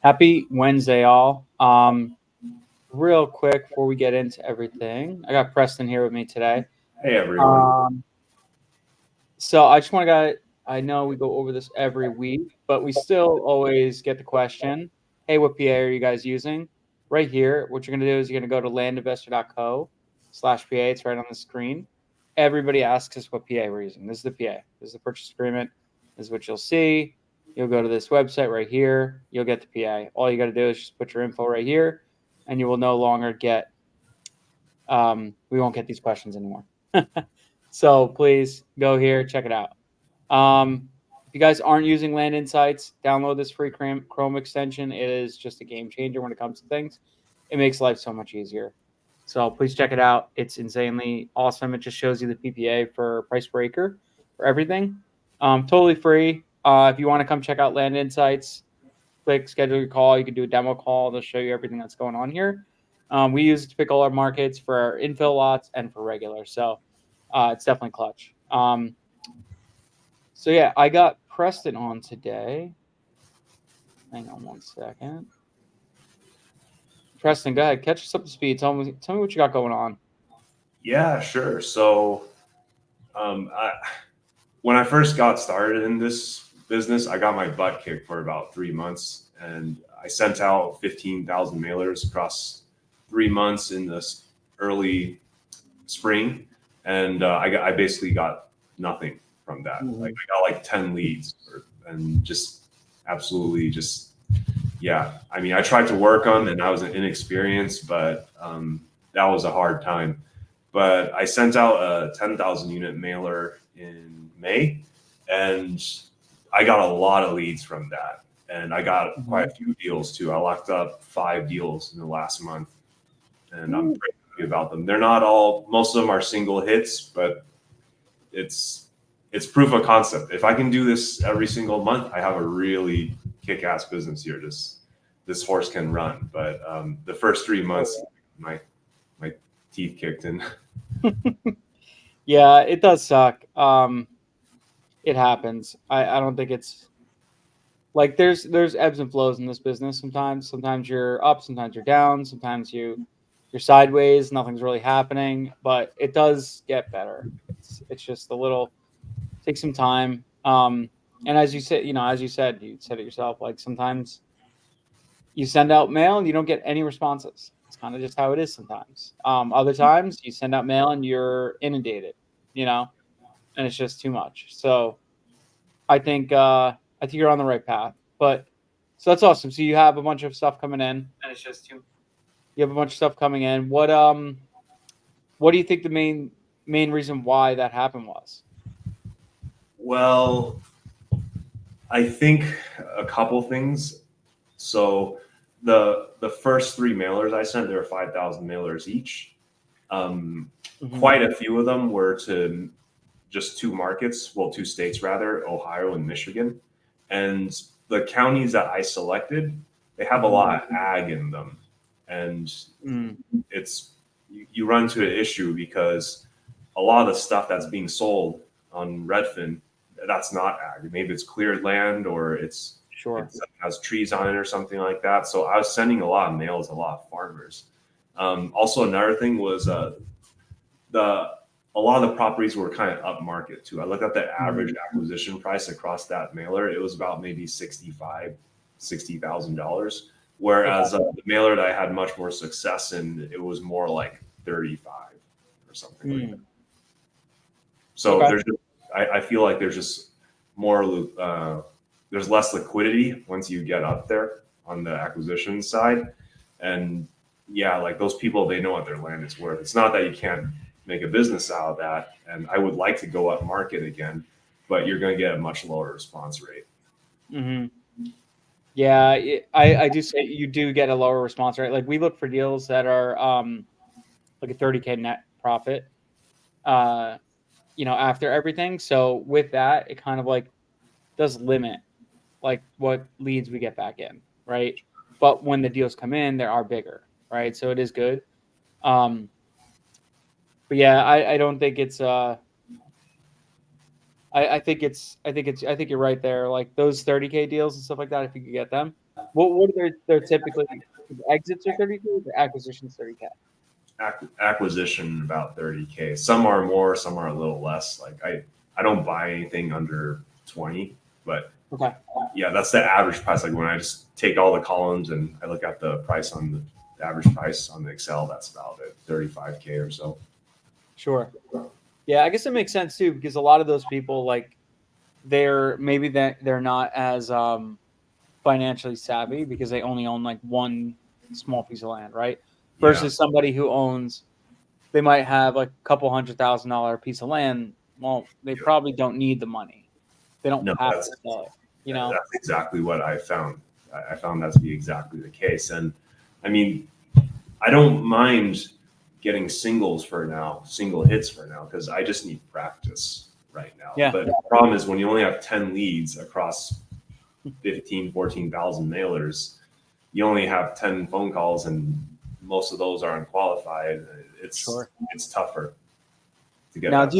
Happy Wednesday, all. Real quick before we get into everything, I got Preston here with me today. Hey everyone. Um, so I just want to I know we go over this every week, but we still always get the question, hey, what PA are you guys using? Right here, what you're going to do is you're going to go to landinvestor.co/PA. It's right on the screen. Everybody asks us what PA we're using. This is the PA. This is the purchase agreement. This is what you'll see. You'll go to this website right here. You'll get the PA. All you got to do is just put your info right here, and you will no longer get, we won't get these questions anymore. So please go here, check it out. If you guys aren't using Land Insights, download this free Chrome extension. It is just a game changer when it comes to things. It makes life so much easier. So please check it out. It's insanely awesome. It just shows you the PPA for price per acre for everything. Totally free. If you want to come check out Land Insights, click schedule your call. You can do a demo call. They'll show you everything that's going on here. We use it to pick all our markets for our infill lots and for regular. So it's definitely clutch. So yeah, I got Preston on today. Hang on one second. Preston, go ahead. Catch us up to speed. Tell me what you got going on. Yeah, sure. So when I first got started in this business, I got my butt kicked for about 3 months, and I sent out 15,000 mailers across 3 months in this early spring, and I basically got nothing from that. Like I got like 10 leads, and just absolutely just yeah. I mean, I tried to work them, and I was inexperienced, but that was a hard time. But I sent out a 10,000 unit mailer in May, and I got a lot of leads from that. And I got quite a few deals too. I locked up 5 deals in the last month, and I'm pretty happy about them. They're not all, most of them are single hits, but it's proof of concept. If I can do this every single month, I have a really kick-ass business here. This horse can run. But the first 3 months, my teeth kicked in. Yeah, it does suck. It happens. I don't think it's like there's ebbs and flows in this business sometimes. Sometimes you're up, sometimes you're down, sometimes you're sideways, nothing's really happening, but it does get better. It's just a little take some time. And as you said, you said it yourself, like sometimes you send out mail and you don't get any responses. It's kind of just how it is sometimes. Other times you send out mail and you're inundated, and it's just too much. So I think you're on the right path. But so that's awesome. So you have a bunch of stuff coming in, and it's just too. You have a bunch of stuff coming in. What do you think the main reason why that happened was? Well, I think a couple things. So the first 3 mailers I sent, there were 5,000 mailers each. Quite a few of them were to just 2 markets, well, 2 states rather, Ohio and Michigan. And the counties that I selected, they have a lot of ag in them. And it's you run into an issue because a lot of the stuff that's being sold on Redfin, that's not ag. Maybe it's cleared land, or it has trees on it or something like that. So I was sending a lot of mails, a lot of farmers. Also, another thing was a lot of the properties were kind of upmarket too. I looked at the average acquisition price across that mailer. It was about maybe $60,000. Whereas the mailer that I had much more success in, it was more like 35 or something like that. So I feel like there's just more, there's less liquidity once you get up there on the acquisition side. And yeah, like those people, they know what their land is worth. It's not that you can't make a business out of that. And I would like to go up market again, but you're going to get a much lower response rate. Yeah, I do say you do get a lower response rate. Like we look for deals that are like a 30K net profit, after everything. So with that, it kind of like does limit like what leads we get back in, right? But when the deals come in, they are bigger, right? So it is good. But yeah, I don't think it's I think you're right there. Like those 30K deals and stuff like that, if you could get them, What are their typically exits are 30K, the acquisitions 30K. Acquisition about 30K. Some are more, some are a little less. Like I don't buy anything under 20, but Okay. yeah, that's the average price. Like when I just take all the columns and I look at the price on the average price on the Excel, that's about it, 35K or so. Sure. Yeah, I guess it makes sense too because a lot of those people like they're not as financially savvy because they only own like one small piece of land, right? Yeah. Versus somebody who owns they might have like a couple $100,000 piece of land. Well, they Yeah. probably don't need the money. They don't No, have that's to sell it, you know? that's exactly what I found. I found that to be exactly the case. And I mean, I don't mind getting singles for now, single hits for now, because I just need practice right now. Yeah. But the problem is when you only have 10 leads across 15, 14,000 mailers, you only have 10 phone calls and most of those are unqualified. It's Sure. it's tougher to get Now, that. do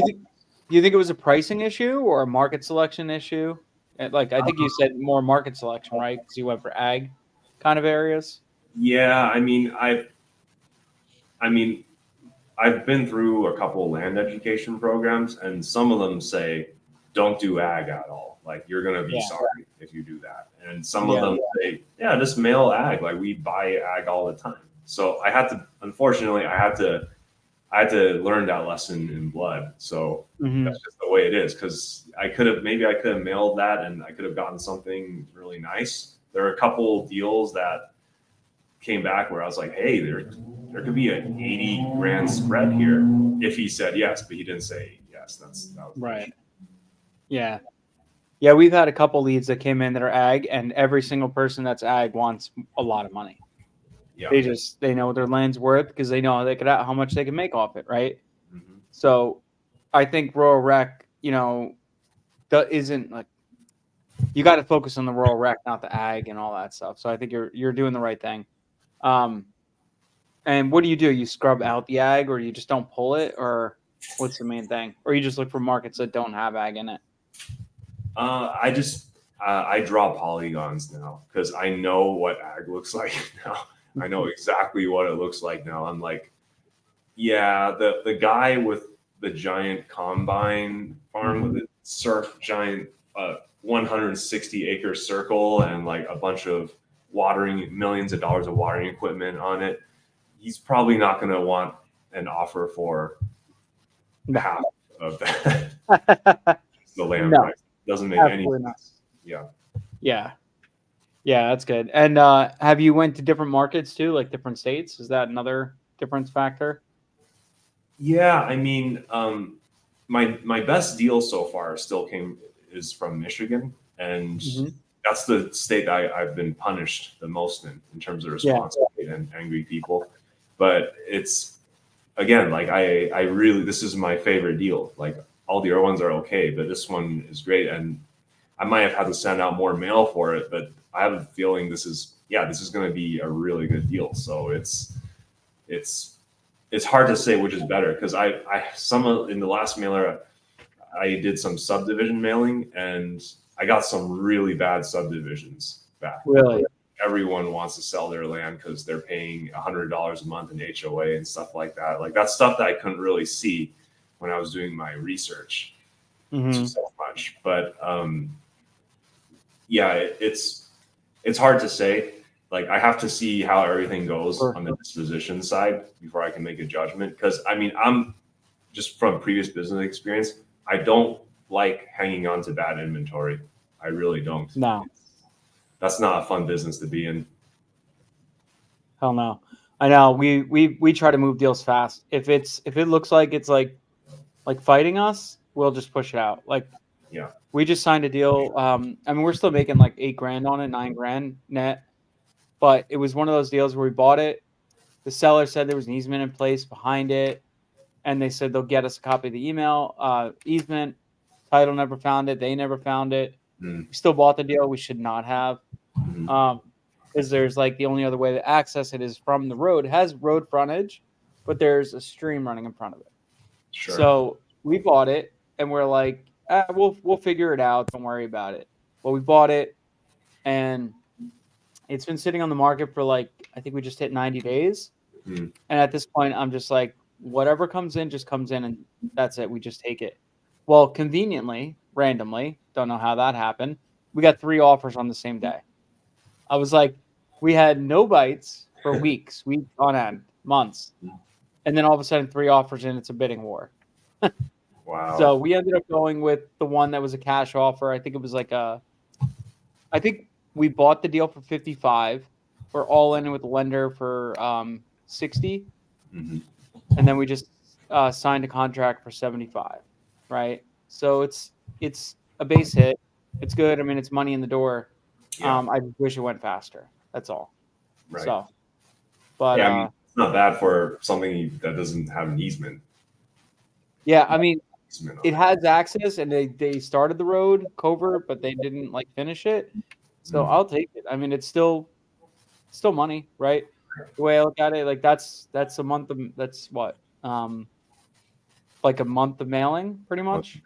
you think it was a pricing issue or a market selection issue? Like I think you said more market selection, right? Because you went for ag kind of areas. Yeah, I mean, I've been through a couple land education programs, and some of them say, "Don't do ag at all. Like you're gonna be Yeah. sorry if you do that." And some of Yeah. them say, "Yeah, just mail ag. Like we buy ag all the time." So I had to, unfortunately, I had to learn that lesson in blood. So Mhm. that's just the way it is. Because I could have mailed that, and I could have gotten something really nice. There are a couple deals that came back where I was like, hey, there could be an 80 grand spread here if he said yes, but he didn't say yes. That was the Right. issue. Yeah. Yeah, we've had a couple leads that came in that are ag, and every single person that's ag wants a lot of money. Yeah. They know what their land's worth because they know how much they can make off it, right? Mm-hmm. So I think rural rec, isn't like you got to focus on the rural rec, not the ag and all that stuff. So I think you're doing the right thing. Um, and what do? You scrub out the ag, or you just don't pull it, or what's the main thing, or you just look for markets that don't have ag in it? I draw polygons now because I know what ag looks like now. I know exactly what it looks like now. I'm like, yeah, the guy with the giant combine farm with the giant 160-acre circle and like a bunch of watering, millions of dollars of watering equipment on it, he's probably not going to want an offer for half of that. The land No, price doesn't make any absolutely not. sense. Yeah. Yeah, yeah, that's good. And have you went to different markets too, like different states? Is that another difference factor? Yeah, I mean, my best deal so far is from Michigan, and Mhm. that's the state I've been punished the most in terms of Yeah. response rate and angry people. But it's again like I really this is my favorite deal. Like all the other ones are okay, but this one is great, and I might have had to send out more mail for it, but I have a feeling this is going to be a really good deal. So it's it's hard to say which is better because in the last mailer I did some subdivision mailing and I got some really bad subdivisions back. Really? Everyone wants to sell their land because they're paying $100 a month in HOA and stuff like that. Like that's stuff that I couldn't really see when I was doing my research so much. But yeah, it's hard to say. Like I have to see how everything goes on the disposition side before I can make a judgment. Because I mean, I'm just from previous business experience, I don't like hanging on to bad inventory. I really don't. No. That's not a fun business to be in. Hell no. I know. We try to move deals fast. If it looks like it's like fighting us, we'll just push it out. Like Yeah. we just signed a deal. I mean, we're still making like 8 grand on it, 9 grand net. But it was one of those deals where we bought it. The seller said there was an easement in place behind it, and they said they'll get us a copy of the easement. Title never found it. They never found it. We still bought the deal. We should not have, because there's like the only other way to access it is from the road. It has road frontage, but there's a stream running in front of it. Sure. So we bought it, and we're like, we'll figure it out. Don't worry about it. Well, we bought it, and It's been sitting on the market for like, I think we just hit 90 days. Hmm. And at this point, I'm just like, whatever comes in just comes in, and that's it. We just take it. Well, conveniently, randomly, don't know how that happened. We got 3 offers on the same day. I was like, we had no bites for weeks on end, months. And then all of a sudden, 3 offers in, it's a bidding war. So Wow. we ended up going with the one that was a cash offer. I think it was like I think we bought the deal for 55. We're all in with the lender for 60, Hmm. and then we just signed a contract for 75. Right. So it's a base hit. It's good. I mean, it's money in the door. Yeah. I just wish it went faster. That's all. Right. So, but Yeah. I mean, it's not bad for something that doesn't have an easement. yeah, I mean, Easement it on it. has access, and they started the road covert, but they didn't like finish it. So Mm. I'll take it. I mean, it's still money, right? The way I look at it, like that's a month of that's what like a month of mailing, pretty much,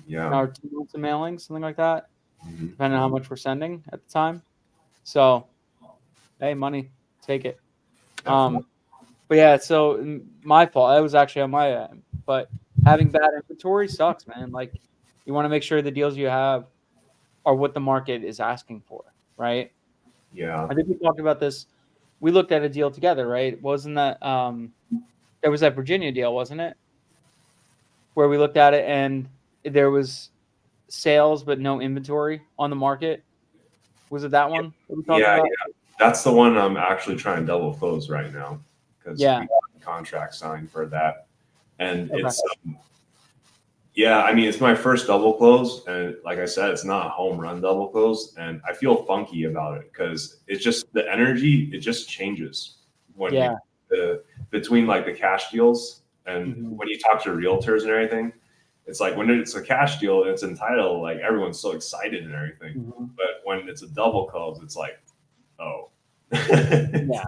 Yeah. or 2 months of mailing, something like that, Hmm. depending on how much we're sending at the time. So, hey, money, take it. Definitely. But yeah, so my fault. That was actually on my end. But having bad inventory sucks, man. Like you want to make sure the deals you have are what the market is asking for, right? Yeah. I think we talked about this. We looked at a deal together, right? Wasn't that there was that Virginia deal, wasn't it? Where we looked at it and there was sales but no inventory on the market. Was it that one that we talked Yeah. about? Yeah. That's the one I'm actually trying to double close right now because Yeah. we got a contract signed for that. And Okay. yeah, I mean, it's my first double close. And like I said, it's not a home run double close. And I feel funky about it because it's just the energy, it just changes when you, Yeah. the, between like the cash deals and Mhm. when you talk to realtors and everything. It's like when it's a cash deal, it's entitled, like everyone's so excited and everything. Mhm. But when it's a double close, it's like, oh. Yeah.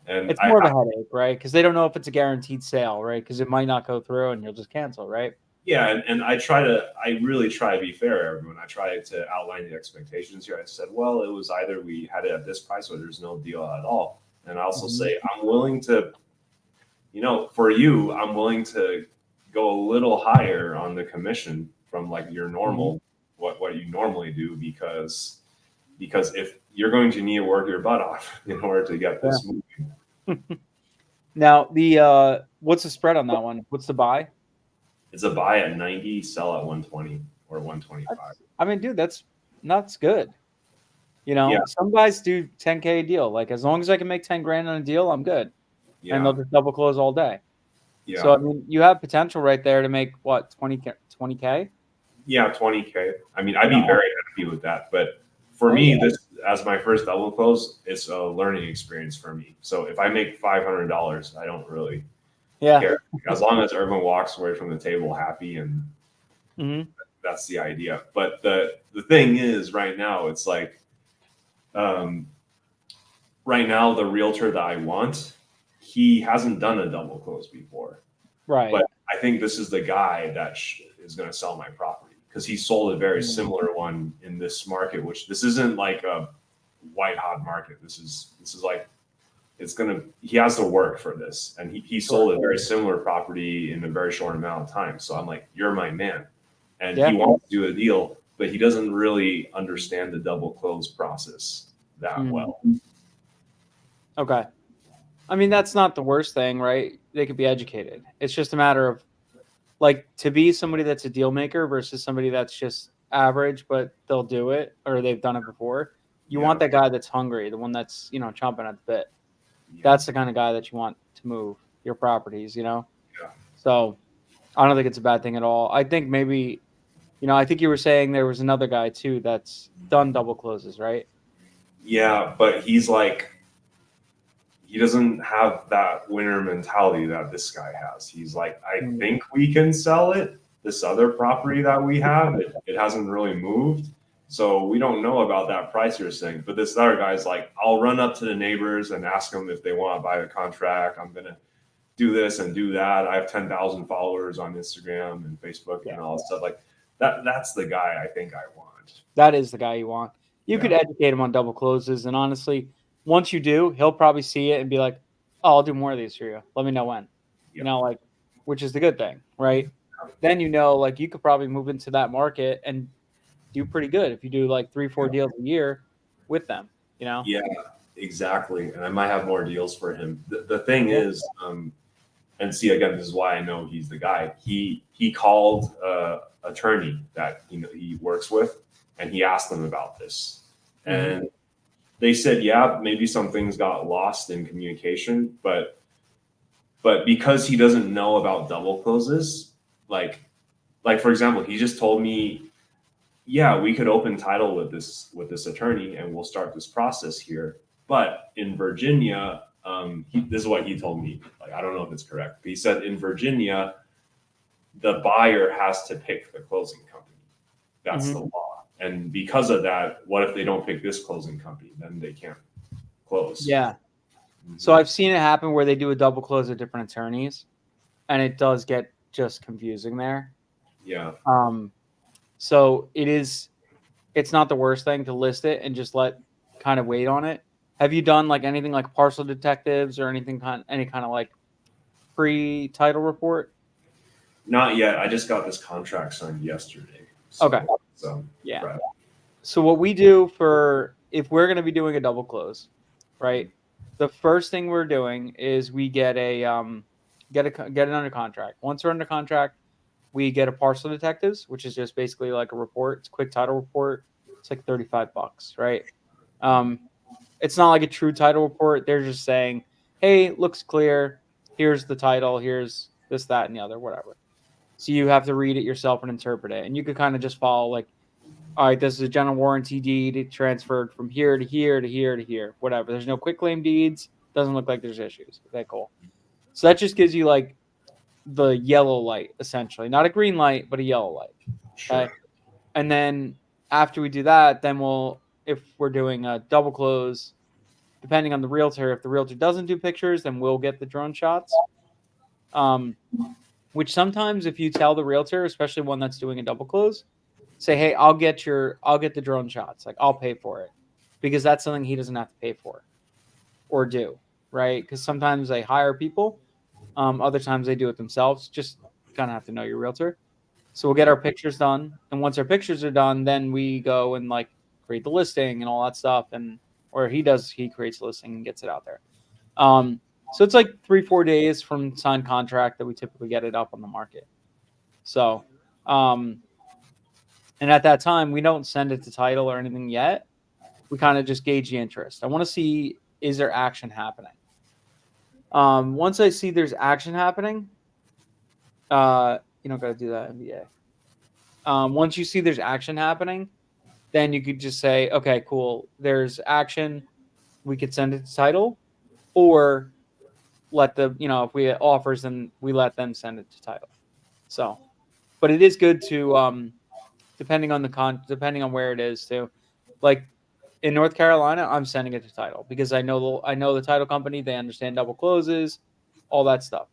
And It's more of a headache, right? Because they don't know if it's a guaranteed sale, right? Because it might not go through and you'll just cancel, right? yeah, and I really try to be fair to everyone. I try to outline the expectations here. I said, well, it was either we had it at this price or there's no deal at all. And I also Mhm. say, I'm willing to, for you, I'm willing to go a little higher on the commission from like your Mhm. normal, what you normally do, because if you're going to need to work your butt off in order to get Yeah. this moving. Now the what's the spread on that one? What's the buy? It's a buy at 90, sell at 120 or 125. I mean, dude, that's good. Yeah, Some guys do 10K a deal. Like as long as I can make 10 grand on a deal, I'm good. And they'll yeah, just double close all day. So yeah. I mean, you have potential right there to make what 20K 20K? Yeah, 20K. I mean, I'd Yeah. be very happy with that. But for Oh me, yeah. this as my first double close, it's a learning experience for me. So if I make $500, I don't really Yeah. care as long as everyone walks away from the table happy, and Hmm. that's the idea. But the thing is, right now, it's like um, right now the realtor that I want, he hasn't done a double close before. Right. But I think this is the guy that is going to sell my property because he sold a very Mhm. similar one in this market, which this isn't like a white hot market. This is like he has to work for this, and he Sure. sold a very similar property in a very short amount of time. So I'm like, you're my man, and he Yeah. wants to do a deal, but he doesn't really understand the double close process that Mhm. well. Okay. I mean, that's not the worst thing, right? They could be educated. It's just a matter of like to be somebody that's a deal maker versus somebody that's just average, but they'll do it or they've done it before. You want Yeah, that guy that's hungry, the one that's, chomping at the bit. yeah, That's the kind of guy that you want to move your properties. yeah. So I don't think it's a bad thing at all. I think maybe, I think you were saying there was another guy too that's done double closes, right? Yeah, but he's like he doesn't have that winner mentality that this guy has. He's like, I Mm. think we can sell it. This other property that we have, it hasn't really moved. So we don't know about that price you're saying. But this other guy's like, I'll run up to the neighbors and ask them if they want to buy the contract. I'm going to do this and do that. I have 10,000 followers on Instagram and Facebook Yeah. and all that stuff. Like that's the guy I think I want. That is the guy you want. You could Yeah. educate him on double closes, and honestly, once you do, he'll probably see it and be like, "Oh, I'll do more of these for you. Let me know when." You Yep. know, like, which is the good thing, right? Then you know, like, you could probably move into that market and do pretty good if you do like 3-4 deals a year with them. You know? Yeah, exactly. And I might have more deals for him. The thing Yeah. is, and see again, this is why I know he's the guy. He called attorney that he works with, and he asked them about this, and they said, yeah, maybe some things got lost in communication, but because he doesn't know about double closes, like for example, he just told me, yeah, we could open title with this attorney, and we'll start this process here. But in Virginia, this is what he told me. Like, I don't know if it's correct, but he said in Virginia, the buyer has to pick the closing company. That's the law. And because of that, what if they don't pick this closing company? Then they can't close. Yeah. So I've seen it happen where they do a double close with different attorneys, and it does get just confusing there. Yeah. So it's not the worst thing to list it and just kind of wait on it. Have you done like anything like parcel detectives or any kind of like pre-title report? Not yet. I just got this contract signed yesterday. So, Okay. So Yeah. right. So what we do if we're going to be doing a double close, right? The first thing we're doing is we get it under contract. Once we're under contract, we get a parcel detectives, which is just basically like a report. It's a quick title report. It's like $35, right? It's not like a true title report. They're just saying, hey, looks clear. Here's the title. Here's this, that, and the other, whatever. So you have to read it yourself and interpret it. And you could kind of just follow like, all right, this is a general warranty deed. It transferred from here to here to here to here, whatever. There's no quick claim deeds. Doesn't look like there's issues. Okay, cool. So that just gives you like the yellow light, essentially. Not a green light, but a yellow light. Okay. Sure. And then after we do that, then if we're doing a double close, depending on the realtor, if the realtor doesn't do pictures, then we'll get the drone shots. Which sometimes if you tell the realtor, especially one that's doing a double close, say, hey, I'll get the drone shots. Like, I'll pay for it, because that's something he doesn't have to pay for or do, right? Because sometimes they hire people. Other times they do it themselves. Just kind of have to know your realtor. So we'll get our pictures done. And once our pictures are done, then we go and like create the listing and all that stuff. Or he creates the listing and gets it out there. So it's like 3-4 days from signed contract that we typically get it up on the market. So, and at that time, we don't send it to title or anything yet. We kind of just gauge the interest. I want to see, is there action happening? Once I see there's action happening, you don't got to do that MBA. Once you see there's action happening, then you could just say, okay, cool. There's action. We could send it to title, or let if we get offers, then we let them send it to title. So, but it is good to, depending on where it is too. Like in North Carolina, I'm sending it to title because I know the title company. They understand double closes, all that stuff.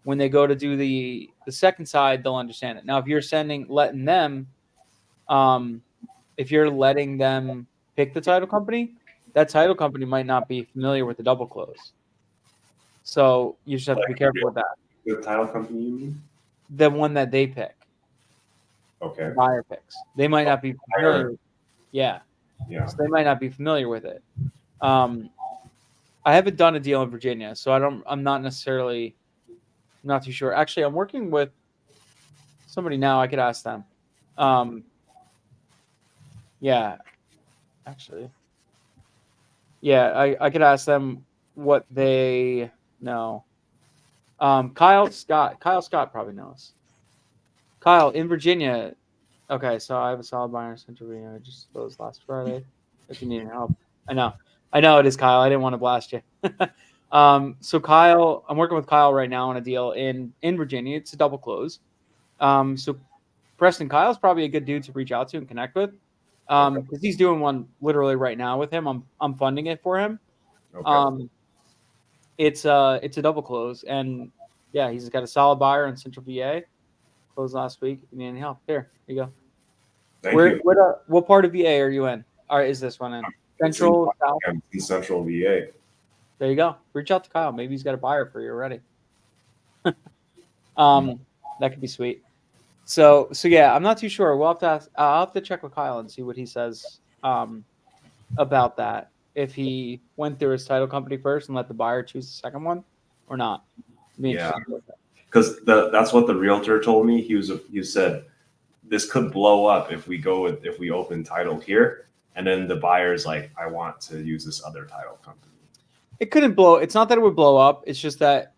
When they go to do the second side, they'll understand it. Now, if you're letting them, if you're letting them pick the title company, that title company might not be familiar with the double close. So you just have to be careful with that. The title company, you mean? The one that they pick. Okay. The buyer picks. They might not be familiar. Yeah. Yeah. So they might not be familiar with it. I haven't done a deal in Virginia, so I'm not too sure. Actually, I'm working with somebody now. I could ask them. Yeah. Actually. Yeah, I could ask them what they know. Kyle Scott probably knows. Kyle, in Virginia. Okay, so I have a solid buyer in Central Virginia. I just closed last Friday. If you need any help, I know it is Kyle. I didn't want to blast you. So Kyle, I'm working with Kyle right now on a deal in Virginia. It's a double close. So Preston, Kyle's probably a good dude to reach out to and connect with, because he's doing one literally right now with him. I'm funding it for him. Okay. It's a double close, and yeah, he's got a solid buyer in Central VA. Closed last week. If you need any help, here you go. Thank you. What part of VA are you in? Or is this one in? Central, South. It's in Central VA. There you go. Reach out to Kyle. Maybe he's got a buyer for you already. That could be sweet. So yeah, I'm not too sure. We'll have to ask, I'll have to check with Kyle and see what he says about that. If he went through his title company first and let the buyer choose the second one, or not. Yeah, because that's what the realtor told me. He said this could blow up if we open title here, and then the buyer's like, I want to use this other title company. It couldn't blow. It's not that it would blow up. It's just that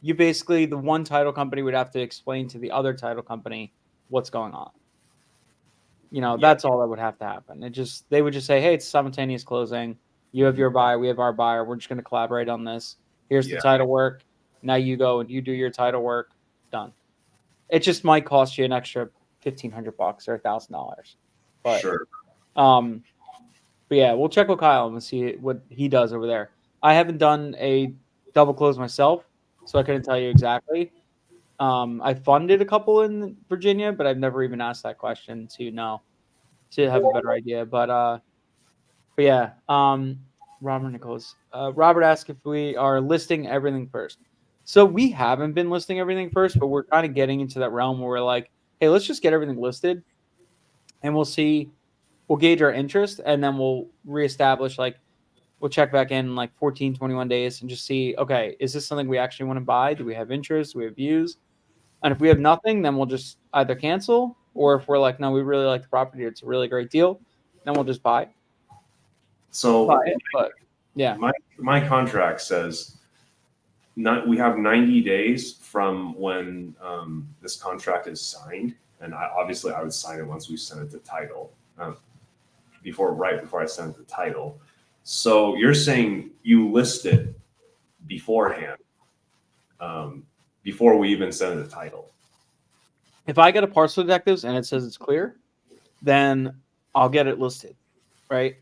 you basically, the one title company would have to explain to the other title company what's going on. That's all that would have to happen. They would just say, hey, it's simultaneous closing. You have your buyer, we have our buyer. We're just going to collaborate on this. Here's the title work. Now you go and you do your title work. Done. It just might cost you an extra $1,500 or $1,000. But sure. But yeah, we'll check with Kyle and see what he does over there. I haven't done a double close myself, so I couldn't tell you exactly. I funded a couple in Virginia, but I've never even asked that question to have a better idea. But yeah, Robert Nichols. Robert asked if we are listing everything first. So we haven't been listing everything first, but we're kind of getting into that realm where we're like, hey, let's just get everything listed, and we'll gauge our interest, and then we'll reestablish, we'll check back in 14, 21 days and just see, okay, is this something we actually want to buy? Do we have interest? Do we have views? And if we have nothing, then we'll just either cancel, or if we're like, no, we really like the property, it's a really great deal, then we'll just buy it. So, but yeah, my contract says we have 90 days from when this contract is signed, and obviously I would sign it once we send it to title, right before I send it to title. So you're saying you list it beforehand, before we even send it to title. If I get a parcel detectives and it says it's clear, then I'll get it listed, right?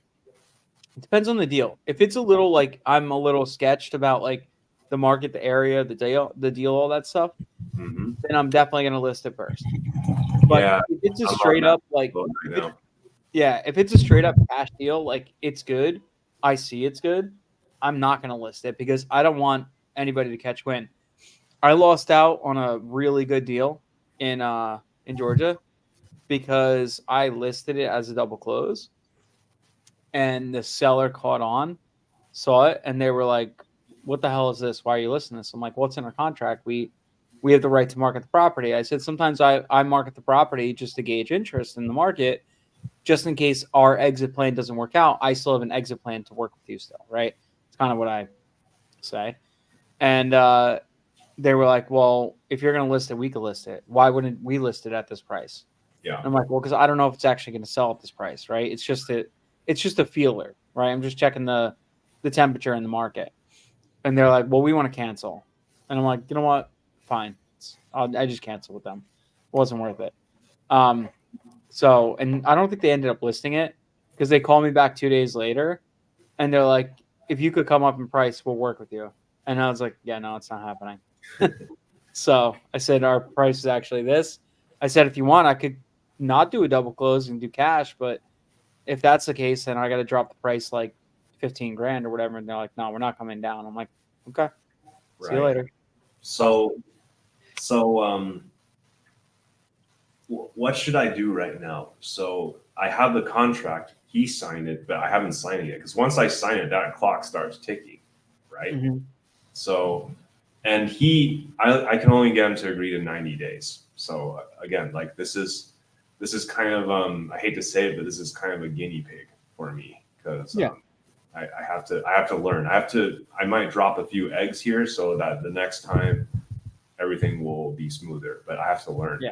It depends on the deal. If it's a little I'm a little sketched about the market, the area, the deal, all that stuff, then I'm definitely going to list it first. But if it's a straight up if it's a straight up cash deal, it's good, I see it's good, I'm not going to list it because I don't want anybody to catch wind. I lost out on a really good deal in Georgia because I listed it as a double close, and the seller caught on, saw it, and they were like, what the hell is this? Why are you listing this? I'm like, what's in our contract? We have the right to market the property. I said, sometimes I market the property just to gauge interest in the market, just in case our exit plan doesn't work out. I still have an exit plan to work with you still, right? It's kind of what I say. And they were like, well, if you're going to list it, we could list it. Why wouldn't we list it at this price? Yeah. And I'm like, well, because I don't know if it's actually going to sell at this price, right? It's just a feeler, right? I'm just checking the temperature in the market. And they're like, well, we want to cancel. And I'm like, you know what? Fine. I just cancel with them. It wasn't worth it. So, and I don't think they ended up listing it because they called me back 2 days later and they're like, if you could come up in price, we'll work with you. And I was like, yeah, no, it's not happening. So I said, our price is actually this. I said, if you want, I could not do a double close and do cash, but if that's the case, then I got to drop the price $15,000 or whatever. And they're like, no, we're not coming down. I'm like, okay, see you later. So what should I do right now? So I have the contract. He signed it, but I haven't signed it yet. Because once I sign it, that clock starts ticking, right? Mm-hmm. So, and I can only get him to agree to 90 days. So again, this is kind of, I hate to say it, but this is kind of a guinea pig for me because I have to learn. I might drop a few eggs here so that the next time everything will be smoother, but I have to learn. Yeah.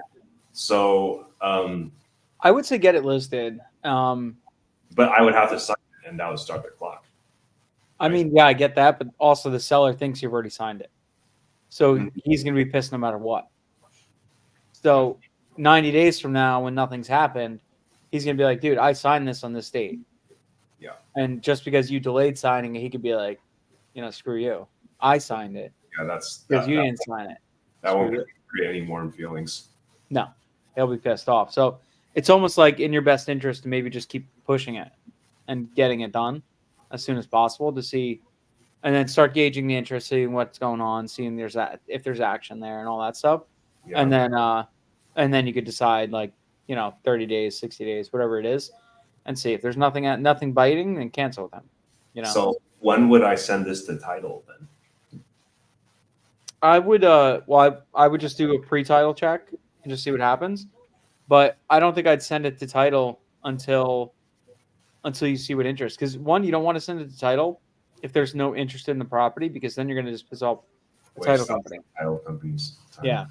So, I would say get it listed. But I would have to sign it and that would start the clock. I mean, yeah, I get that, but also the seller thinks you've already signed it. So he's going to be pissed no matter what. So 90 days from now, when nothing's happened, he's going to be like, dude, I signed this on this date. Yeah. And just because you delayed signing it, he could be like, screw you. I signed it. Yeah, that's because you didn't sign it. That won't create any warm feelings. No, he'll be pissed off. So it's almost like in your best interest to maybe just keep pushing it. and getting it done as soon as possible to see, and then start gauging the interest, seeing what's going on, seeing if there's action there and all that stuff. Yeah. And then you could decide, like, 30 days, 60 days, whatever it is, and see if there's nothing biting, then cancel with them. So when would I send this to title then? I would I would just do a pre-title check and just see what happens. But I don't think I'd send it to title until you see what interest. Because one, you don't want to send it to title if there's no interest in the property, because then you're going to just piss off the title company. Title companies. Yeah.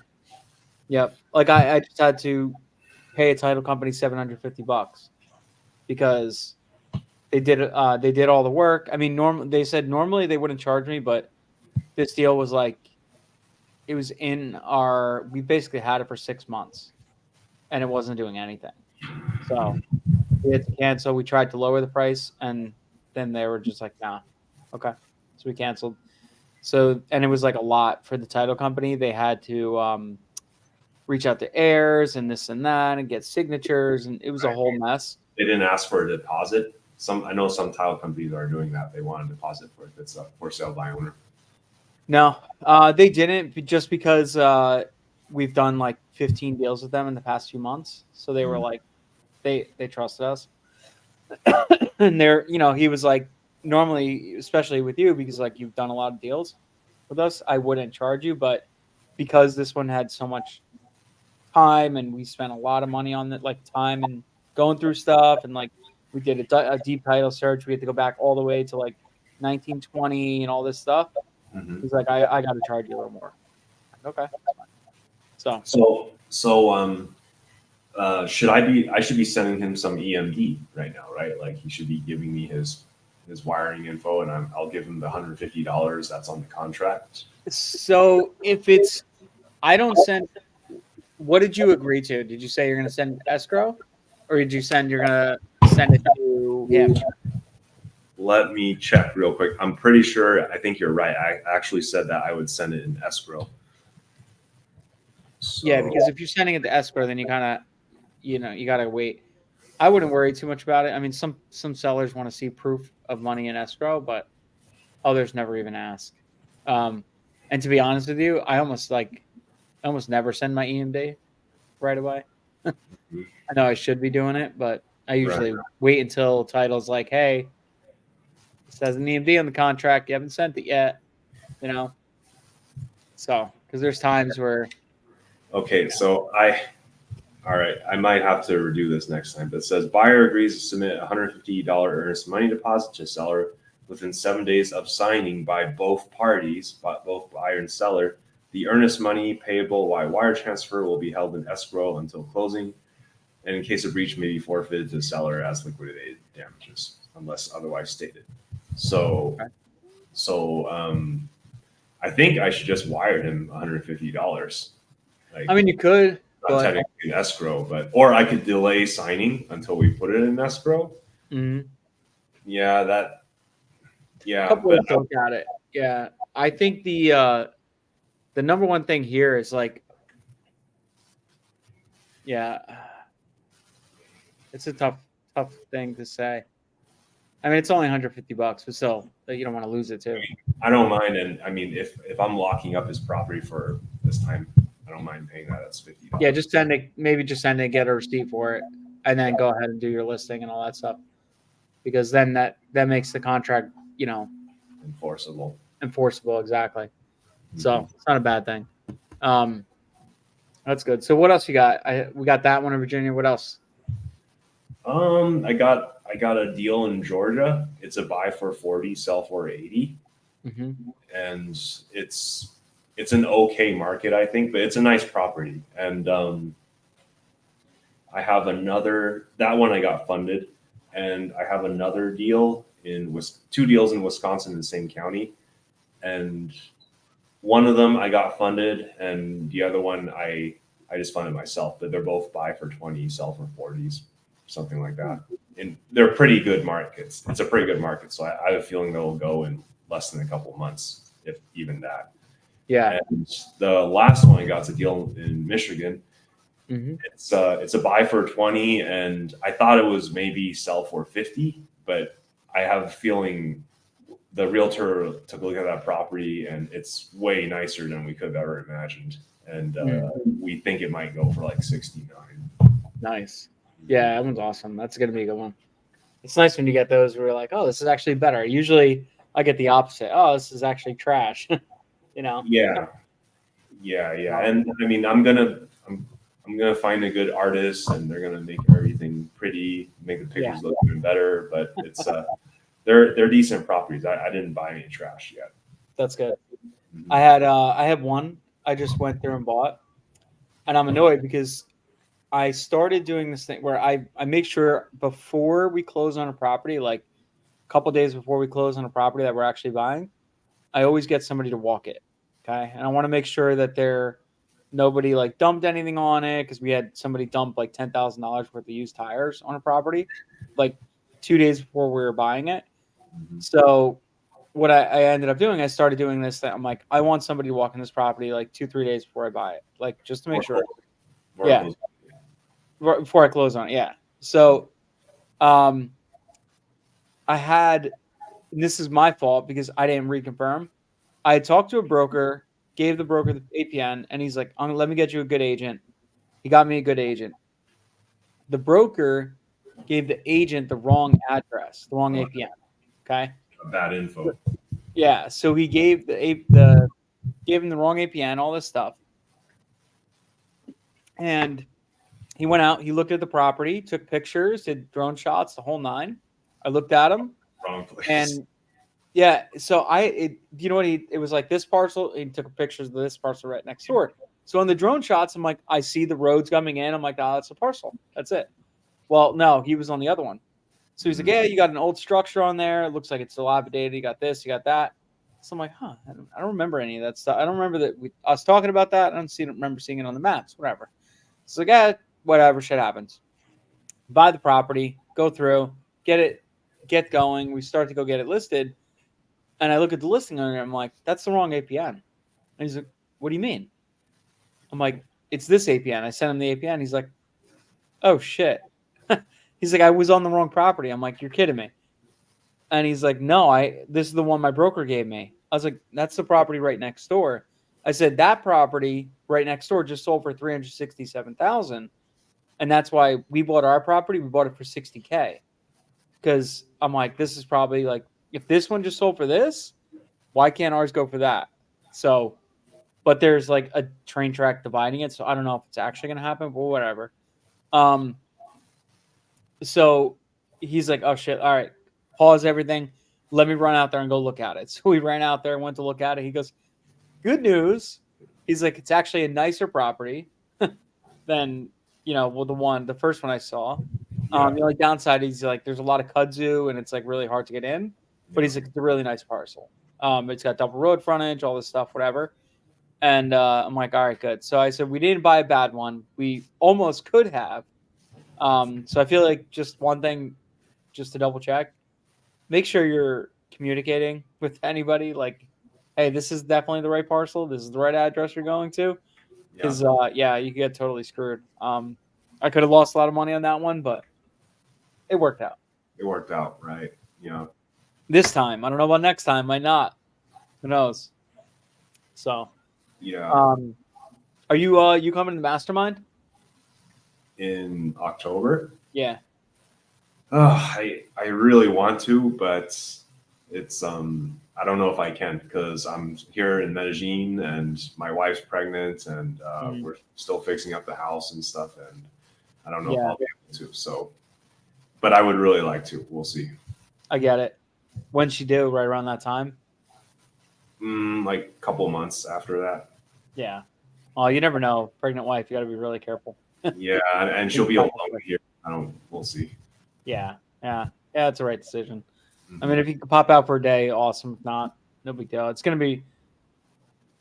Yep. Like I just had to pay a title company $750 because they did all the work. I mean, they said normally they wouldn't charge me, but this deal was like, it was we basically had it for 6 months and it wasn't doing anything. So we had to cancel. We tried to lower the price and then they were just like, nah. Okay. So we canceled. So, and it was like a lot for the title company. They had to reach out to heirs and this and that and get signatures, and it was a whole mess. They didn't ask for a deposit. I know some title companies are doing that. They want a deposit for if it's a for sale by owner. No, they didn't, just because we've done like 15 deals with them in the past few months. So they were like, they trusted us. And he was like, normally, especially with you, because like you've done a lot of deals with us, I wouldn't charge you. But because this one had so much time and we spent a lot of money on it, like time and going through stuff, and like we did a deep title search. We had to go back all the way to like 1920 and all this stuff. Mm-hmm. He's like, I got to charge you a little more. Okay. So I should be sending him some EMD right now, right? Like he should be giving me his wiring info, and I'll give him the $150 that's on the contract. So I don't send. What did you agree to? Did you say you're going to send escrow, or did you you're going to send it to him? Let me check real quick. I'm pretty sure. I think you're right. I actually said that I would send it in escrow. So, yeah, because if you're sending it to escrow, then you kind of, you got to wait. I wouldn't worry too much about it. I mean, some sellers want to see proof of money in escrow, but others never even ask. And to be honest with you, I almost never send my EMD right away. I know I should be doing it, but I usually wait until title's like, hey, it says an EMD on the contract, you haven't sent it yet, So, because there's times where. Okay, so all right, I might have to redo this next time. But it says buyer agrees to submit $150 earnest money deposit to seller within 7 days of signing by both parties, both buyer and seller. The earnest money payable by wire transfer will be held in escrow until closing, and in case of breach, may be forfeited to the seller as liquidated damages, unless otherwise stated. So I think I should just wire him $150. I mean, you could. Not technically in escrow, or I could delay signing until we put it in escrow. Mm-hmm. Yeah, A couple ways to look at it. Yeah, I think the number one thing here is like, yeah, it's a tough thing to say. I mean, it's only $150, but still, you don't want to lose it too. I don't mind, and I mean, if I'm locking up his property for this time, I don't mind paying that. That's $50. Yeah, just send it, get a receipt for it, and then go ahead and do your listing and all that stuff. Because then that makes the contract, enforceable. Exactly. So it's not a bad thing. That's good. So what else you got? We got that one in Virginia. What else? I got a deal in Georgia. It's a buy for 40, sell for 80, and it's an okay market, I think, but it's a nice property. And I have that one I got funded, and I have another deal two deals in Wisconsin in the same county, and one of them I got funded, and the other one I just funded myself. But they're both buy for 20, sell for 40s, something like that. And they're pretty good markets. It's a pretty good market, so I have a feeling they'll go in less than a couple of months, if even that. Yeah. And the last one I got is a deal in Michigan. It's a buy for 20, and I thought it was maybe sell for 50, but I have a feeling the realtor took a look at that property and it's way nicer than we could have ever imagined. And we think it might go for like 69. Nice. Yeah, that one's awesome. That's going to be a good one. It's nice when you get those where you're like, oh, this is actually better. Usually I get the opposite. Oh, this is actually trash. You know? Yeah. And I mean, I'm gonna find a good artist, and they're gonna make everything pretty, make the pictures look even better. But it's they're decent properties. I didn't buy any trash yet. That's good. I had one I just went through and bought, and I'm annoyed because I started doing this thing where I make sure before we close on a property, like a couple days before we close on a property that we're actually buying, I always get somebody to walk it. Okay. And I want to make sure that nobody like dumped anything on it, because we had somebody dump like $10,000 worth of used tires on a property like 2 days before we were buying it. So what I ended up doing, I started doing this thing. I'm like, I want somebody to walk in this property like 2-3 days before I buy it, like just to make sure. Yeah. Before I close on it. Yeah. So I had, and this is my fault because I didn't reconfirm. I had talked to a broker, gave the broker the APN, and he's like, let me get you a good agent. He got me a good agent. The broker gave the agent the wrong address, the wrong APN. Okay. Bad info. Yeah. So he gave gave him the wrong APN, all this stuff. And he went out, he looked at the property, took pictures, did drone shots, the whole nine. I looked at him. Wrong place. And yeah, so you know what, it was like this parcel, he took pictures of this parcel right next door. So on the drone shots, I'm like, I see the roads coming in. I'm like, oh, that's a parcel. That's it. Well, no, he was on the other one. So he's like, yeah, you got an old structure on there. It looks like it's dilapidated. You got this, you got that. So I'm like, I don't remember any of that stuff. I don't remember that I was talking about that. I don't remember seeing it on the maps, whatever. So like, yeah, whatever, shit happens. Buy the property, go through, get going. We start to go get it listed. And I look at the listing on it. I'm like, that's the wrong APN. And he's like, what do you mean? I'm like, it's this APN. I sent him the APN. He's like, oh, shit. He's like, I was on the wrong property. I'm like, you're kidding me. And he's like, no, this is the one my broker gave me. I was like, that's the property right next door. I said, that property right next door just sold for $367,000. And that's why we bought our property. We bought it for $60K. Because I'm like, this is probably like, if this one just sold for this, why can't ours go for that? So, but there's like a train track dividing it. So I don't know if it's actually going to happen, but whatever. So he's like, oh shit. All right. Pause everything. Let me run out there and go look at it. So we ran out there and went to look at it. He goes, good news. He's like, it's actually a nicer property than, the first one I saw. The only downside is like there's a lot of kudzu and it's like really hard to get in. But he's like, it's a really nice parcel. It's got double road frontage, all this stuff, whatever. And I'm like, all right, good. So I said, we didn't buy a bad one. We almost could have. So I feel like just one thing, just to double check, make sure you're communicating with anybody. Like, hey, this is definitely the right parcel. This is the right address you're going to. Because, you could get totally screwed. I could have lost a lot of money on that one, but it worked out. It worked out, right? Yeah. This time. I don't know about next time. Might not. Who knows? So. Yeah. Are you coming to the mastermind? In October? Yeah. I really want to, but it's I don't know if I can because I'm here in Medellin and my wife's pregnant and we're still fixing up the house and stuff, and I don't know if I'll be able to. So, but I would really like to. We'll see. I get it. When'd she do? Right around that time? Like a couple months after that. Yeah. Oh, you never know. Pregnant wife, you got to be really careful. Yeah, and she'll be alone here. We'll see. Yeah. It's the right decision. Mm-hmm. I mean, if you could pop out for a day, awesome. If not, no big deal. It's gonna be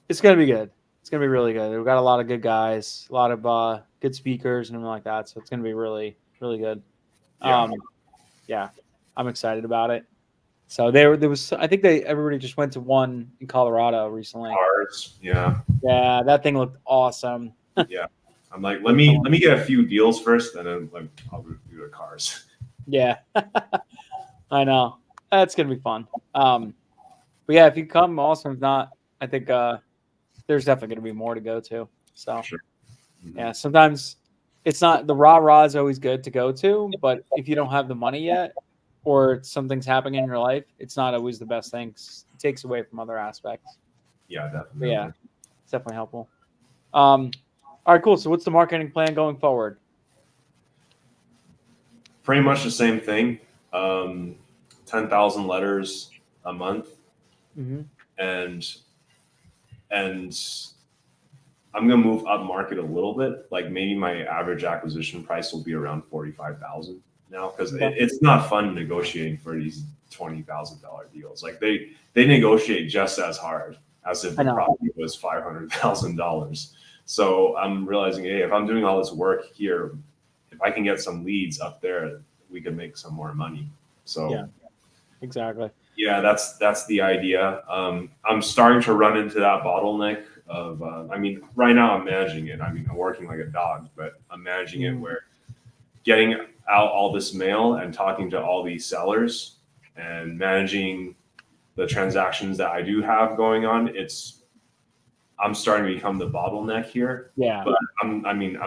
good. It's gonna be really good. We've got a lot of good guys, a lot of good speakers and everything like that. So it's gonna be really, really good. Yeah. I'm excited about it. So there was, I think everybody just went to one in Colorado recently. Cars, yeah. Yeah, that thing looked awesome. Yeah. I'm like, let me get a few deals first, and then I'll do the cars. Yeah. I know. That's gonna be fun. But yeah, if you come, awesome. If not, I think there's definitely gonna be more to go to. So Sure. Mhm. yeah, sometimes it's not the rah is always good to go to, but if you don't have the money yet or something's happening in your life, it's not always the best thing. 'Cause it takes away from other aspects. Yeah, But yeah, definitely. it's definitely helpful. Um, all right, cool. So what's the marketing plan going forward? Pretty much the same thing. 10,000 letters a month, Hmm. and and I'm gonna move up market a little bit. Like maybe my average acquisition price will be around 45,000 now because Okay. it's not fun negotiating for these $20,000 deals. Like they negotiate just as hard as if I the know. property was $500,000. So I'm realizing, hey, if I'm doing all this work here, if I can get some leads up there, we can make some more money. Yeah, So exactly. yeah, that's the idea. I'm starting to run into that bottleneck of. I mean, right now I'm managing it. I mean, I'm working like a dog, but I'm managing it Mhm. where getting out all this mail and talking to all these sellers and managing the transactions that I do have going on. I'm starting to become the bottleneck here, Yeah, but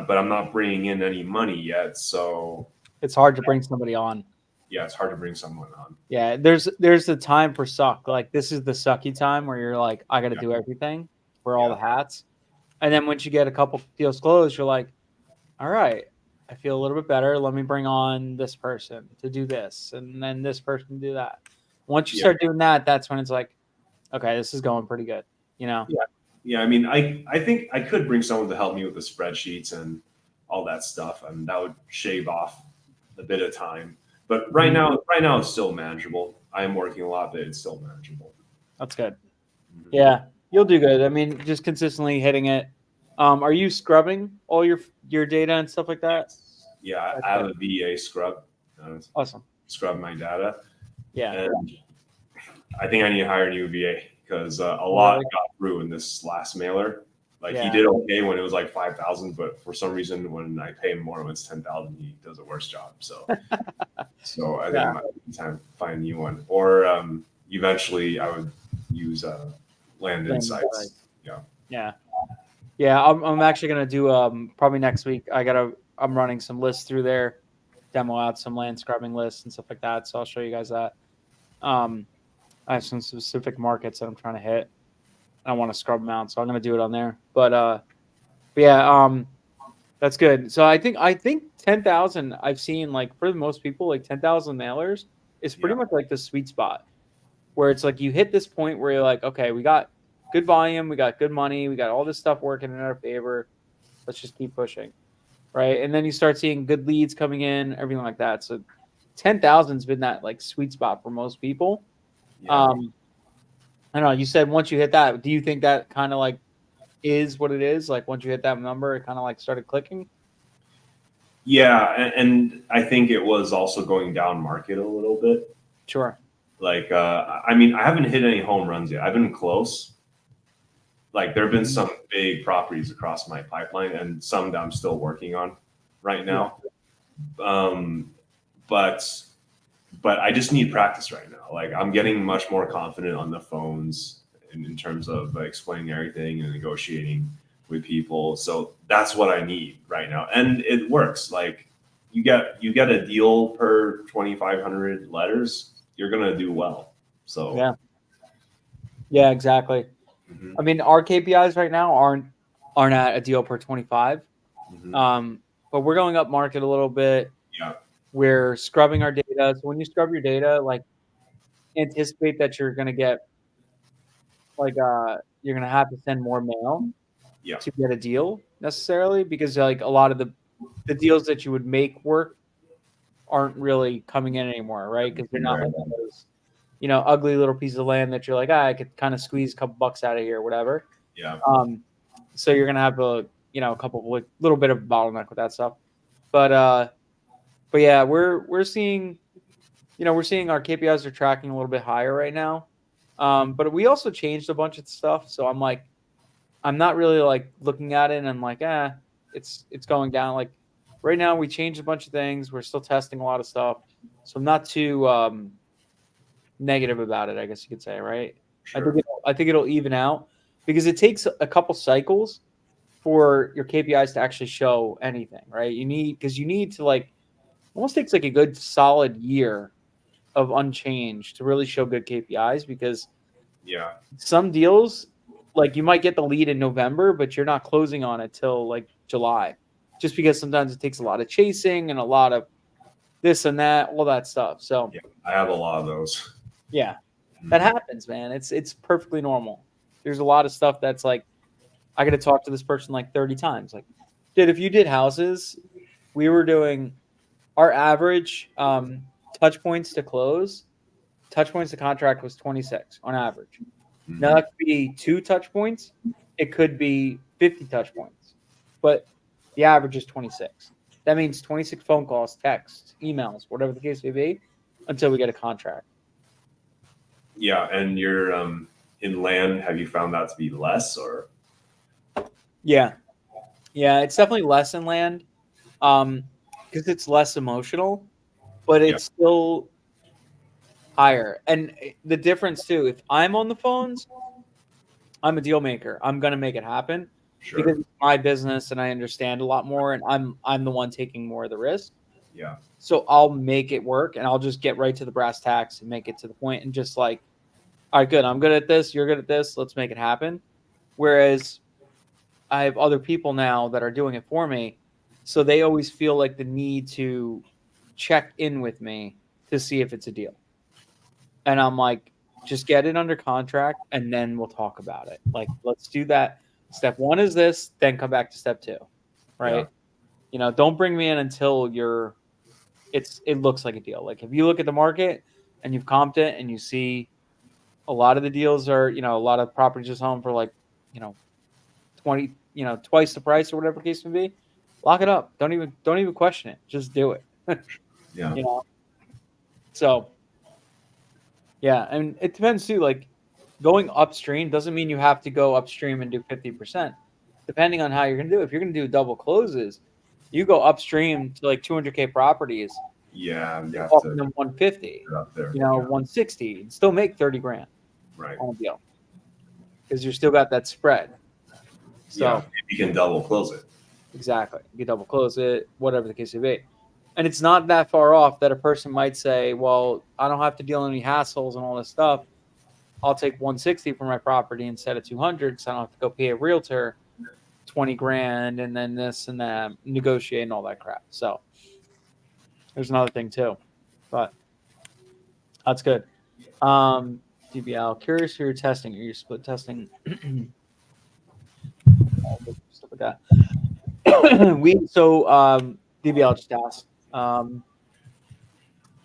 but I'm not bringing in any money yet. So it's hard to bring somebody on. yeah, it's hard to bring someone on. Yeah, there's the time for suck. Like this is the sucky time where you're like, I got to Yeah, do everything, wear all yeah, the hats, and then once you get a couple deals closed, you're like, all right, I feel a little bit better. Let me bring on this person to do this, and then this person to do that. Once you yeah. start doing that, that's when it's like, okay, this is going pretty good. You know? Yeah. Yeah. I mean, I think I could bring someone to help me with the spreadsheets and all that stuff, and that would shave off a bit of time. But Mhm. right now it's still manageable. I am working a lot, but it's still manageable. That's good. Mhm. Yeah, you'll do good. I mean, just consistently hitting it. Are you scrubbing all your data and stuff like that? Yes. Yeah. That's I have good. a VA scrub, Awesome. scrub my data, Yeah. and I think I need to hire a new VA because a Oh, lot really? got through in this last mailer. Like he Yeah. did okay when it was like 5,000, but for some reason when I pay him more when it's 10,000, he does a worse job. So I think Yeah. it might be time to find a new one. Or eventually I would use Land Landing site. Insights. Yeah. Yeah. Yeah. I'm actually gonna do probably next week. I'm running some lists through there, demo out some land scrubbing lists and stuff like that. So I'll show you guys that. Um, I have some specific markets that I'm trying to hit. I want to scrub them out, so I'm gonna do it on there. But yeah, that's good. So I think 10,000 I've seen like for most people like 10,000 mailers is pretty Yeah. much like the sweet spot where it's like you hit this point where you're like, okay, we got good volume, we got good money, we got all this stuff working in our favor. Let's just keep pushing, right? And then you start seeing good leads coming in, everything like that. So 10,000's been that like sweet spot for most people. Yeah. Um, I don't know. You said once you hit that, do you think that kind of like is what it is? Like once you hit that number, it kind of like started clicking. Yeah. And I think it was also going down market a little bit. Sure. Like, I mean, I haven't hit any home runs yet. I've been close. Like, there have been Mhm. some big properties across my pipeline and some that I'm still working on right Yeah. now. Um, but I just need practice right now. Like I'm getting much more confident on the phones in terms of explaining everything and negotiating with people. So that's what I need right now, and it works. Like you get a deal per 2,500 letters, you're gonna do well. So Yeah. Yeah. Exactly. mhm, I mean, our KPIs right now aren't at a deal per 25. mhm, But we're going up market a little bit. yeah, We're scrubbing our data. So when you scrub your data, like anticipate that you're gonna get like you're gonna have to send more mail yeah, to get a deal necessarily because like a lot of the deals that you would make work aren't really coming in anymore, right? Because they're not like those, ugly little pieces of land that you're like, I could kind of squeeze a couple bucks out of here, whatever. yeah, Um, so you're gonna have a couple like little bit of bottleneck with that stuff. But but yeah, we're seeing we're seeing our KPIs are tracking a little bit higher right now. But we also changed a bunch of stuff, so I'm not really like looking at it and I'm like, it's going down. Like right now, we changed a bunch of things. We're still testing a lot of stuff, so I'm not too. negative about it, I guess you could say, right? Sure. I think it'll even out because it takes a couple cycles for your KPIs to actually show anything, right? You need to like almost takes like a good solid year of unchanged to really show good KPIs because Yeah. some deals like you might get the lead in November, but you're not closing on it till like July, just because sometimes it takes a lot of chasing and a lot of this and that, all that stuff. So Yeah. I have a lot of those. yeah, that Mhm. happens, man. It's perfectly normal. There's a lot of stuff that's like I got to talk to this person like 30 times. Like, dude, if you did houses, we were doing our average touch points to close, touch points to contract was 26 on average. Now Mhm. that could be 2 touch points, it could be 50 touch points, but the average is 26. That means 26 phone calls, texts, emails, whatever the case may be, until we get a contract. Yeah. And you're in land, have you found that to be less or? Yeah, yeah, it's definitely less in land, because it's less emotional, but Yeah. it's still higher. And the difference too, if I'm on the phones, I'm a deal maker. I'm gonna make it happen because Sure. it's my business and I understand a lot more, and I'm the one taking more of the risk. Yeah. So I'll make it work, and I'll just get right to the brass tacks and make it to the point, and just like, all right, good. I'm good at this. You're good at this. Let's make it happen. Whereas I have other people now that are doing it for me, so they always feel like the need to check in with me to see if it's a deal. And I'm like, just get it under contract and then we'll talk about it. Like, let's do that. Step one is this, then come back to step two. Yeah. Right. Don't bring me in until it looks like a deal. Like if you look at the market and you've comped it and you see a lot of the deals are, a lot of properties are selling for like, you know, 20, twice the price or whatever the case may be, lock it up. Don't even question it. Just do it. Yeah. you know. So yeah, and it depends too. Like going upstream doesn't mean you have to go upstream and do 50%. Depending on how you're gonna do it. If you're gonna do double closes, you go upstream to like 200K properties, Yeah. You have offering to them 150, get up there. Yeah. 160, and still make 30 grand Right. on a deal because you still got that spread. Yeah. So If you can double close it. exactly, you can double close it, whatever the case may be. And it's not that far off that a person might say, "Well, I don't have to deal with any hassles and all this stuff. I'll take 160 for my property instead of 200 because I don't have to go pay a realtor 20 grand and then this and that, negotiate and all that crap." So there's another thing too, but that's good. DBL, curious who you're testing. Are you split testing? All the stuff like that. DBL just asked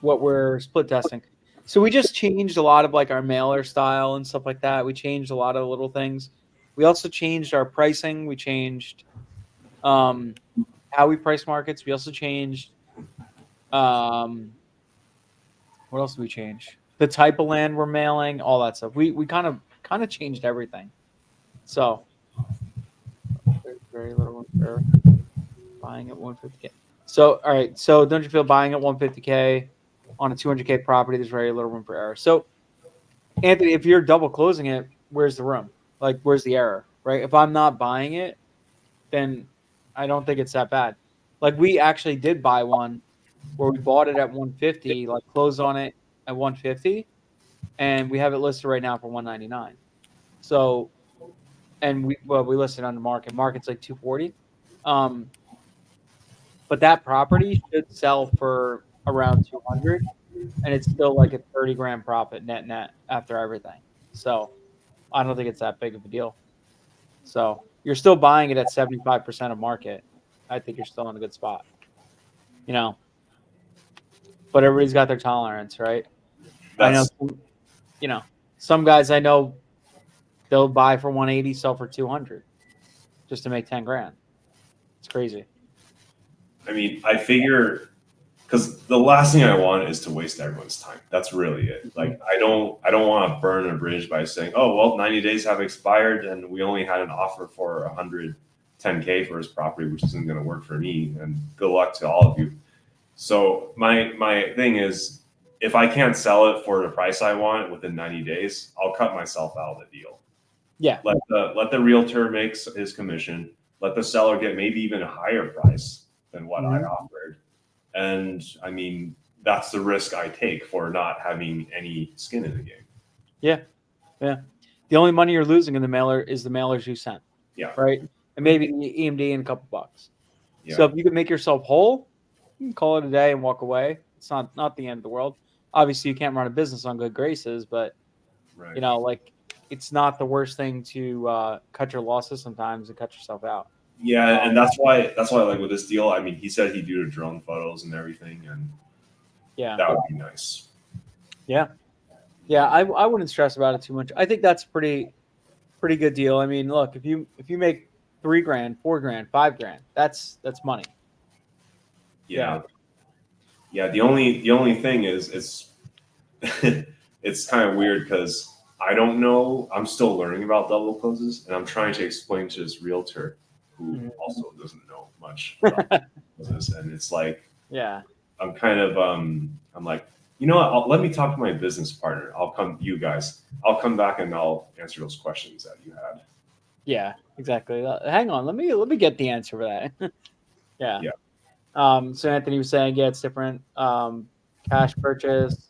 what we're split testing. So we just changed a lot of like our mailer style and stuff like that. We changed a lot of little things. We also changed our pricing. We changed um, how we price markets. We also changed what else did we change? The type of land we're mailing, all that stuff. We kind of changed everything. So there's very little room for buying at 150K. So all right. So don't you feel buying at 150K on a 200K property? There's very little room for error. So Anthony, if you're double closing it, where's the room? Like, where's the error? Right? If I'm not buying it, then I don't think it's that bad. Like we actually did buy one where we bought it at 150, like closed on it at 150, and we have it listed right now for 199. So, and we listed on the market. Market's like 240. Um, but that property should sell for around 200, and it's still like a 30 grand profit net after everything. So I don't think it's that big of a deal. So you're still buying it at 75% of market. I think you're still in a good spot. You know, but everybody's got their tolerance, right? I know, That's you know, some guys I know they'll buy for 180, sell for 200 just to make 10 grand. It's crazy. I mean, I figure because the last thing I want is to waste everyone's time. That's really it. Like I don't want to burn a bridge by saying, oh well, 90 days have expired and we only had an offer for 110K for his property, which isn't going to work for me. And good luck to all of you. So my thing is, if I can't sell it for the price I want within 90 days, I'll cut myself out of the deal. Yeah. Let the realtor make his commission. Let the seller get maybe even a higher price than what I offered. And I mean, that's the risk I take for not having any skin in the game. Yeah. Yeah. The only money you're losing in the mailer is the mailers you sent. Yeah. Right. And maybe the EMD and a couple bucks. Yeah. So if you can make yourself whole, you can call it a day and walk away. It's not the end of the world. Obviously, you can't run a business on good graces, but Right. you know, like it's not the worst thing to cut your losses sometimes and cut yourself out. Yeah, and that's why like with this deal, I mean, he said he'd do the drone photos and everything, and Yeah, that would be nice. yeah. I wouldn't stress about it too much. I think that's pretty good deal. I mean, look, if you make $3,000, $4,000, $5,000, that's money. Yeah. Yeah. The only thing is it's it's kind of weird because I don't know. I'm still learning about double closes, and I'm trying to explain to this realtor who also doesn't know much about double closes, and it's like, yeah, I'm kind of I'm like, you know what? Let me talk to my business partner. I'll come back and I'll answer those questions that you had. yeah, exactly. Hang on, let me get the answer for that. Yeah. So Anthony was saying, yeah, it's different. Cash purchase.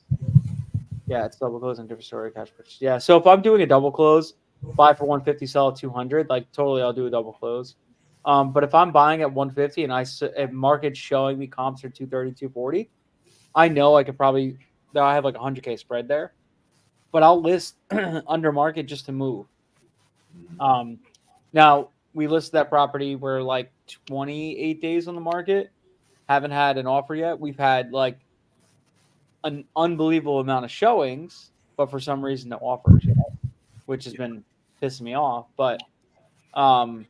Yeah, it's double close and different story. Cash purchase. Yeah. So if I'm doing a double close, buy for 150, sell at 200, like totally, I'll do a double close. But if I'm buying at 150 and if market's showing me comps are 230, 240, I know I could probably, I have like 100K spread there, but I'll list under market just to move. Now we listed that property. We're like 28 days on the market. Haven't had an offer yet. We've had like an unbelievable amount of showings, but for some reason no offers yet, which has been pissing me off. But and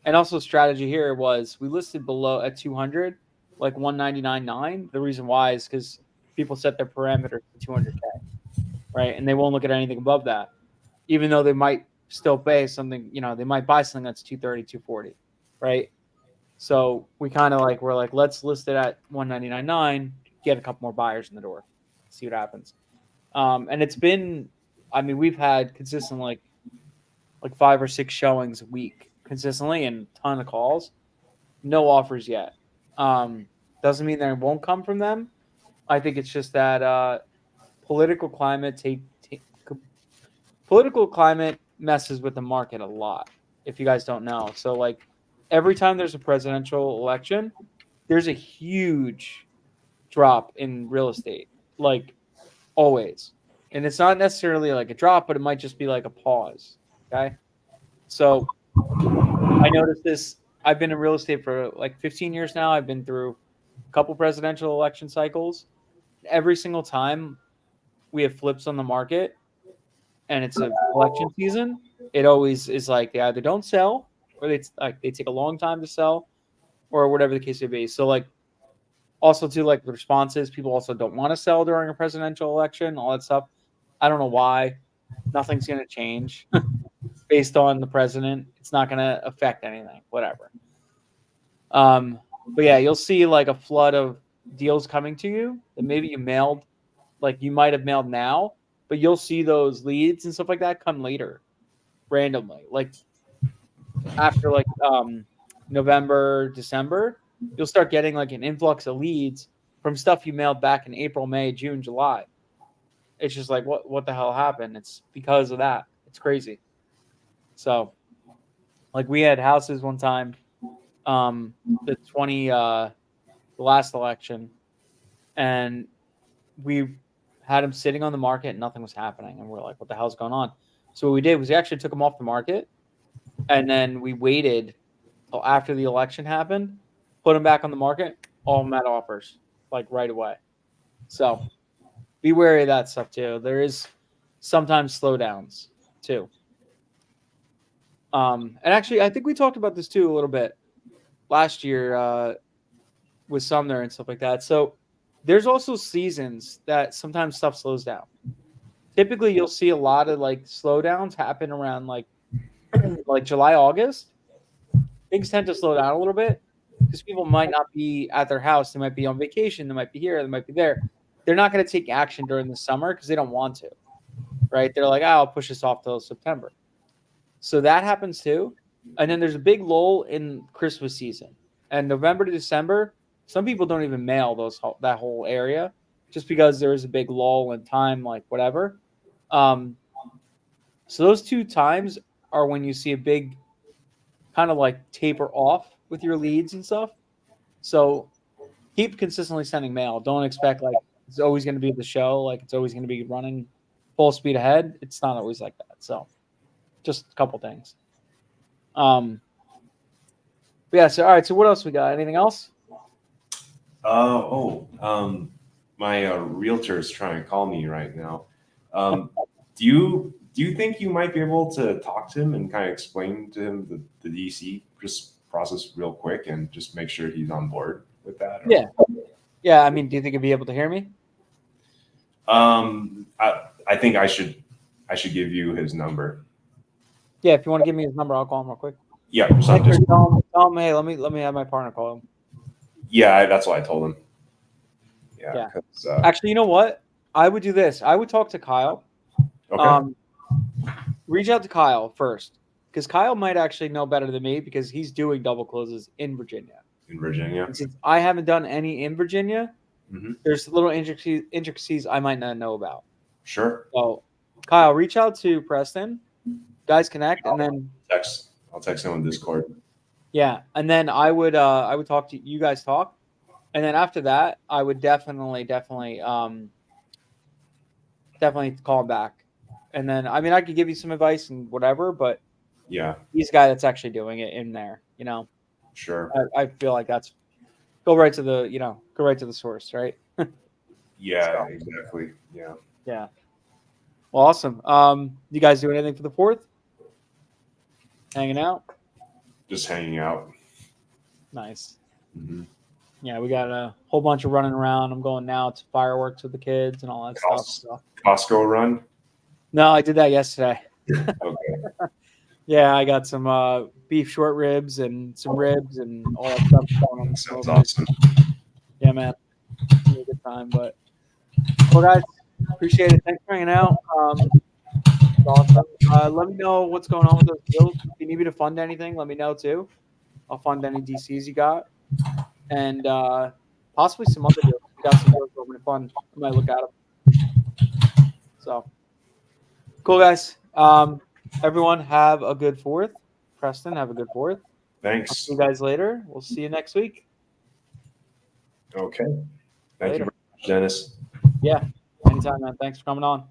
also strategy here was we listed below at 200, like 199.9. The reason why is because people set their parameters to 200K, right? And they won't look at anything above that, even though they might still pay something. You know, they might buy something that's 230, 240, right? So we kind of like, we're like, let's list it at 199.9, get a couple more buyers in the door, see what happens. And it's been, I mean, we've had consistent like 5 or 6 showings a week consistently and a ton of calls. No offers yet. Doesn't mean there won't come from them. I think it's just that political climate political climate messes with the market a lot, if you guys don't know. So like every time there's a presidential election, there's a huge drop in real estate, like always. And it's not necessarily like a drop, but it might just be like a pause. Okay. So I noticed this. I've been in real estate for like 15 years now. I've been through a couple presidential election cycles. Every single time we have flips on the market and it's an election season, it always is like they either don't sell or they take a long time to sell or whatever the case may be. So like also too, like the responses, people also don't want to sell during a presidential election, all that stuff. I don't know why. Nothing's going to change based on the president. It's not going to affect anything, whatever. But yeah, you'll see like a flood of deals coming to you that maybe you mailed, like you might have mailed now, but you'll see those leads and stuff like that come later randomly. Like after like November, December, you'll start getting like an influx of leads from stuff you mailed back in April, May, June, July. It's just like what the hell happened? It's because of that. It's crazy. So like we had houses one time, the last election, and we had them sitting on the market and nothing was happening. And we're like, what the hell's going on? So what we did was we actually took them off the market and then we waited till after the election happened, put them back on the market, all met offers like right away. So be wary of that stuff too. There is sometimes slowdowns too. And actually, I think we talked about this too a little bit last year with Sumner and stuff like that. So there's also seasons that sometimes stuff slows down. Typically, you'll see a lot of like slowdowns happen around like July, August. Things tend to slow down a little bit because people might not be at their house. They might be on vacation. They might be here. They might be there. they're not going to take action during the summer because they don't want to, right? They're like, I'll push this off till September. So that happens too. And then there's a big lull in Christmas season. And November to December, some people don't even mail that whole area just because there is a big lull in time, like whatever. So those 2 times are when you see a big kind of like taper off with your leads and stuff. So keep consistently sending mail. Don't expect like it's always going to be the show, like it's always going to be running full speed ahead. It's not always like that. So just a couple things. Yeah. So all right. So what else we got? Anything else? My realtor is trying to call me right now. Do you think you might be able to talk to him and kind of explain to him the DC just process real quick and just make sure he's on board with that? Yeah. Yeah. I mean, do you think he'd be able to hear me? I think I should give you his number. Yeah. If you want to give me his number, I'll call him real quick. Yeah. Tell him, hey, let me have my partner call him. Yeah, that's what I told him. Yeah. Actually, you know what? I would do this. I would talk to Kyle. Okay. Reach out to Kyle first because Kyle might actually know better than me because he's doing double closes in Virginia. And since I haven't done any in Virginia, mm-hmm. There's little intricacies I might not know about. Sure. So, Kyle, reach out to Preston. Guys connect, and then I'll text him on Discord. Yeah, and then I would talk to you guys talk, and then after that, I would definitely call him back. And then, I mean, I could give you some advice and whatever, but yeah, he's a guy that's actually doing it in there, Sure. I feel like that's go right to the source, right? Yeah, exactly. Yeah. Yeah. Well, awesome. You guys do anything for the 4th? Hanging out? Just hanging out. Nice. Mm-hmm. Yeah, we got a whole bunch of running around. I'm going now to fireworks with the kids and all that stuff. So. Costco run? No, I did that yesterday. Okay. Yeah, I got some beef short ribs and some ribs and all that stuff going on. Sounds awesome. Yeah, man. It was a good time. But, well, guys, appreciate it. Thanks for hanging out. Awesome. Let me know what's going on with those deals. If you need me to fund anything, let me know too. I'll fund any DCs you got. And possibly some other deals. We got some deals going to fund. I might look at them. So, cool, guys. Everyone have a good 4th. Preston, have a good 4th. Thanks. I'll see you guys later. We'll see you next week. Okay. Thank you very much, Dennis. Yeah. Anytime, man. Thanks for coming on.